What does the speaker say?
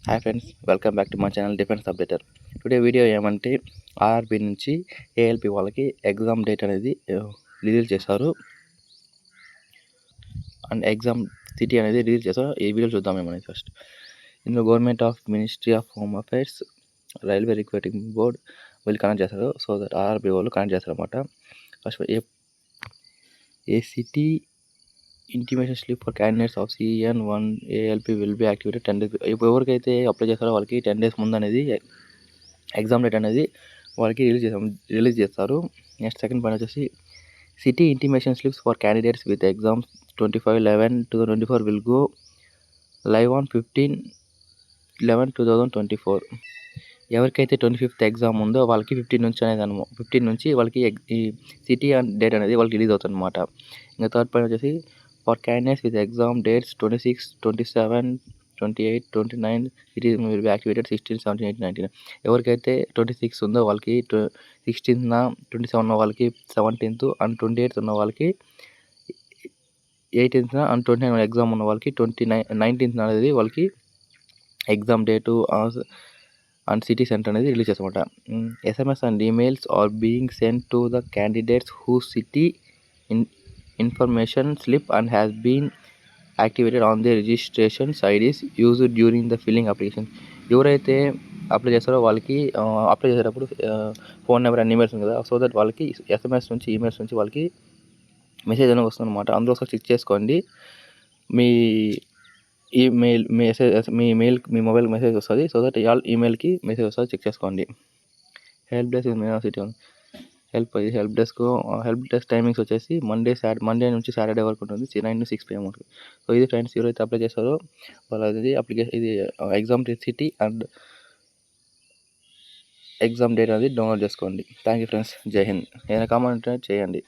Hi friends, welcome back to my channel defence updater. Today video ఏమంటే RRB నుంచి ALP వాళ్ళకి exam date అనేది release చేశారు and exam city అనేది release చేశారు. ఈ వీడియో చూద్దాం ఏమనేది ఫస్ట్. ఇందులో government of ministry of home affairs, railway recruiting board వీళ్ళు కనెక్ట్ చేస్తారు. సో దట్ ఆర్ఆర్బీ వాళ్ళు కనెక్ట్ చేస్తారు అనమాట. First a city intimation slip for candidates of CN1 ALP will be activated 10 days. ఎవరికైతే అప్లై చేస్తారో వాళ్ళకి 10 days ముందు అనేది ఎగ్జామ్ డేట్ అనేది వాళ్ళకి రిలీజ్ చేస్తారు. నెక్స్ట్ సెకండ్ పాయింట్ వచ్చేసి city intimation slips for candidates with exams 25/11/2024 will go live on 15/11/2024. ఎవరికైతే 25th ఎగ్జామ్ ఉందో వాళ్ళకి 15 నుంచి వాళ్ళకి ఈ సిటీ డేట్ అనేది వాళ్ళకి రిలీజ్ అవుతుంది అనమాట. ఇంకా థర్డ్ పాయింట్ వచ్చేసి for candidates with exam dates 26, 27, 28, 29 it is will be activated 16, 17, 18, 19. ఎవరికైతే 26 ఉందో వాళ్ళకి 16th, 27 వాళ్ళకి 17th అండ్ 28th ఉన్న వాళ్ళకి 18th అండ్ 29 ఎగ్జామ్ ఉన్న వాళ్ళకి 19th అనేది వాళ్ళకి exam date and city centre అనేది రిలీజ్ చేస్తామన్నమాట. SMS and emails are being sent to the candidates who city information slip and has been activated on the registration IDs used during the filling application. ఎవరైతే apply చేస్తారో వాళ్ళకి apply చేసేటప్పుడు phone number and emails ఉంది కదా, so that వాళ్ళకి SMS నుంచి emails నుంచి వాళ్ళకి మెసేజ్ అనేది వస్తుంది అనమాట. అందులో ఒకసారి చెక్ చేసుకోండి. మీ ఈమెయిల్ మీ మొబైల్ మెసేజ్ వస్తుంది. సో దట్ ఆల్ ఈమెయిల్కి మెసేజ్ వస్తుంది, చెక్ చేసుకోండి. Help desk city help desk timings వచ్చేసి మండే నుంచి సాటర్డే వరకు ఉంటుంది, 9 to 6 PM వరకు. సో ఇది ఫ్రెండ్స్, ఎవరైతే అప్లై చేస్తారో వాళ్ళది అప్లికేషన్ ఇది exam city and exam date అనేది డౌన్లోడ్ చేసుకోండి. థ్యాంక్ యూ ఫ్రెండ్స్, జై హింద్. ఏదైనా కామెంట్ చేయండి.